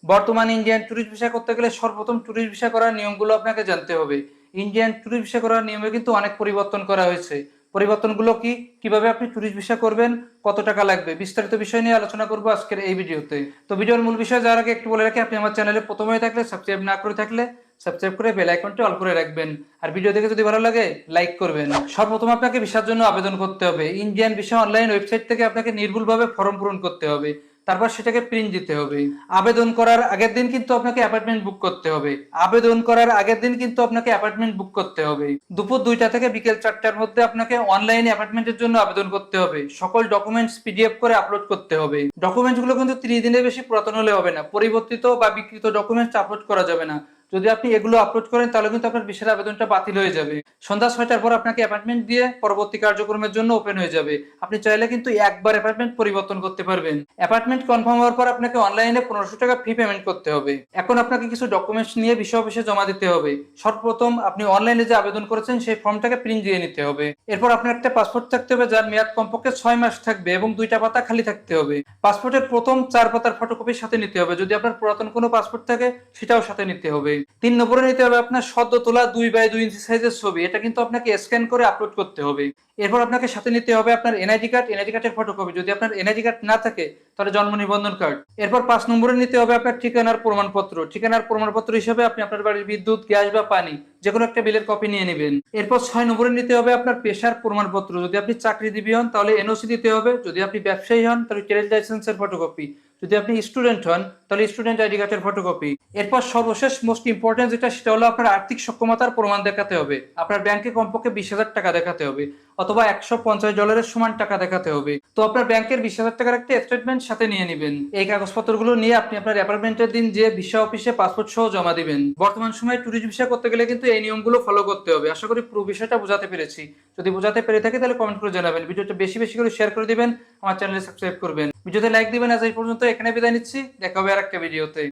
বর্তমানে Indian tourist visa করতে গেলে সর্বপ্রথম ট্যুরিস্ট ভিসা করার নিয়মগুলো আপনাকে জানতে হবে। ইন্ডিয়ান ট্যুরিস্ট ভিসা করার নিয়মে কিন্তু অনেক পরিবর্তন করা হয়েছে। পরিবর্তনগুলো কি, কিভাবে আপনি ট্যুরিস্ট ভিসা করবেন, কত টাকা লাগবে, বিস্তারিত বিষয় নিয়ে আলোচনা করবো আজকের এই ভিডিওতে। তো ভিডিওর মূল বিষয় যাওয়ার আগে একটু বলে রাখি, আপনি আমার চ্যানেলে প্রথম হয়ে থাকলে সাবস্ক্রাইব না করে থাকলে সাবস্ক্রাইব করে বেল আইকনটি অল করে রাখবেন। আর ভিডিও দেখে যদি ভালো লাগে লাইক করবেন। সর্বপ্রথম আপনাকে ভিসার জন্য আবেদন করতে হবে। ইন্ডিয়ান ভিসা অনলাইন ওয়েবসাইট থেকে আপনাকে নির্ভুলভাবে ফর্ম পূরণ করতে হবে, তারপর সেটাকে প্রিন্ট দিতে হবে। আবেদন করার আগের দিন কিন্তু আপনাকে অ্যাপার্টমেন্ট বুক করতে হবে। আবেদন করার আগের দিন কিন্তু আপনাকে অ্যাপার্টমেন্ট বুক করতে হবে। দুপুর 2টা থেকে বিকেল 4টার মধ্যে আপনাকে অনলাইনে অ্যাপার্টমেন্টের জন্য আবেদন করতে হবে। সকল ডকুমেন্টস পিডিএফ করে আপলোড করতে হবে। ডকুমেন্টস গুলো কিন্তু 30 দিনের বেশি পুরাতন হলে হবে না। পরিবর্তিত বা বিকৃত ডকুমেন্টস আপলোড করা যাবে না। যদি আপনি এগুলো আপলোড করেন তাহলে কিন্তু আপনার ভিসার আবেদনটা বাতিল হয়ে যাবে। সন্ধ্যা 6টার পর আপনাকে অ্যাপার্টমেন্ট দিয়ে পরবর্তী কার্যক্রমের জন্য ওপেন হয়ে যাবে। আপনি চাইলে কিন্তু একবার অ্যাপার্টমেন্ট পরিবর্তন করতে পারবেন। অ্যাপার্টমেন্ট কনফার্ম হওয়ার পর আপনাকে অনলাইনে 1500 টাকা ফি পেমেন্ট করতে হবে। এখন আপনাকে কিছু ডকুমেন্টস নিয়ে ভিসা অফিসে জমা দিতে হবে। সর্বপ্রথম আপনি অনলাইনে যে আবেদন করেছেন সেই ফর্মটাকে প্রিন্ট দিয়ে নিতে হবে। এরপর আপনার একটা পাসপোর্ট থাকতে হবে যার মেয়াদ কমপক্ষে 6 মাস থাকবে এবং 2টা পাতা খালি থাকতে হবে। পাসপোর্টের প্রথম 4 পাতার ফটোকপির সাথে নিতে হবে। যদি আপনার পুরাতন কোনো পাসপোর্ট থাকে সেটাও সাথে নিতে হবে। 3 নম্বরে নিতে হবে আপনার সদ্য তোলা 2x2 ইঞ্চি সাইজের ছবি। এটা কিন্তু আপনাকে স্ক্যান করে আপলোড করতে হবে। এরপর আপনাকে সাথে নিতে হবে আপনার এনআইডি কার্ড, এনআইডি কার্ডের ফটোকপি। যদি আপনার এনআইডি কার্ড না থাকে তাহলে জন্ম নিবন্ধন কার্ড। এরপর 5 নম্বরে নিতে হবে আপনার ঠিকানার প্রমাণপত্র। ঠিকানার প্রমাণপত্র হিসেবে আপনি আপনার বাড়ির বিদ্যুৎ, গ্যাস বা পানি যে কোনো একটা বিলের কপি নিয়ে নেবেন। এরপর 6 নম্বরে নিতে হবে আপনার পেশার প্রমাণপত্র। যদি আপনি চাকরিজীবী হন তাহলে এনওসি দিতে হবে। যদি আপনি ব্যবসায়ী হন তাহলে ট্রেড লাইসেন্সের ফটোকপি। যদি আপনি স্টুডেন্ট হন তাহলে স্টুডেন্ট আইডি কার্ডের ফটোকপি। এরপর সর্বশেষ মোস্ট ইম্পর্টেন্ট যেটা, সেটা হলো আপনার আর্থিক সক্ষমতার প্রমাণ দেখাতে হবে। আপনার ব্যাংকে কমপক্ষে 20,000 টাকা দেখাতে হবে অথবা $150 সমান টাকা দেখাতে হবে। তো আপনার ব্যাংকের 20,000 টাকার একটা স্টেটমেন্ট সাথে নিয়ে নেবেন। এই কাগজপত্রগুলো নিয়ে আপনি আপনার অ্যাপার্টমেন্টের দিন যে ভিসা অফিসে পাসপোর্ট সহ জমা দিবেন। বর্তমান সময়ে ট্যুরিস্ট ভিসা করতে গেলে কিন্তু এই নিয়মগুলো ফলো করতে হবে। আশা করি পুরো বিষয়টা বোঝাতে পেরেছি। যদি বোঝাতে পেরে থাকি তাহলে কমেন্ট করে জানাবেন। ভিডিওটা বেশি বেশি করে শেয়ার করে দিবেন, আমার চ্যানেলে সাবস্ক্রাইব করবেন, ভিডিওতে লাইক দিবেন। আজ এই পর্যন্ত, এখানে বিদায় নিচ্ছি। দেখা হবে আরেকটা ভিডিওতে।